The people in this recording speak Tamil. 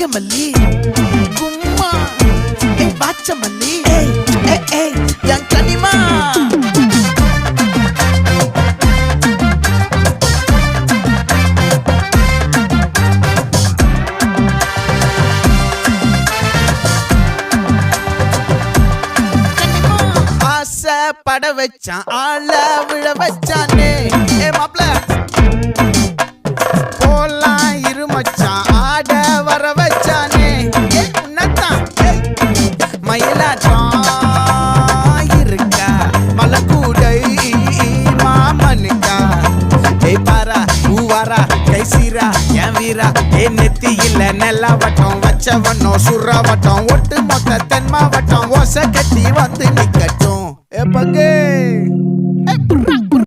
நாகமல்லி கும்மா பாச்சமல்லி என் கனிமா பட வச்சான் ஆள விழ வச்சானே மாப்ள போலாம் இருமச்சான் ஆட வர வச்சானே உன்னத்தான் மயிலாட்டம் இருக்கா மலக்கூடை மாமனுக்கா பாரா பூவாரா கைசீரா என் வீரா நெத்தி இல்ல நெல்லாவட்டம் வச்சவட்டம் சுறாவட்டம் ஒட்டு மொத்த தென் மாவட்டம் ஓசை கட்டி வந்து நிக்கட்டும் பங்கே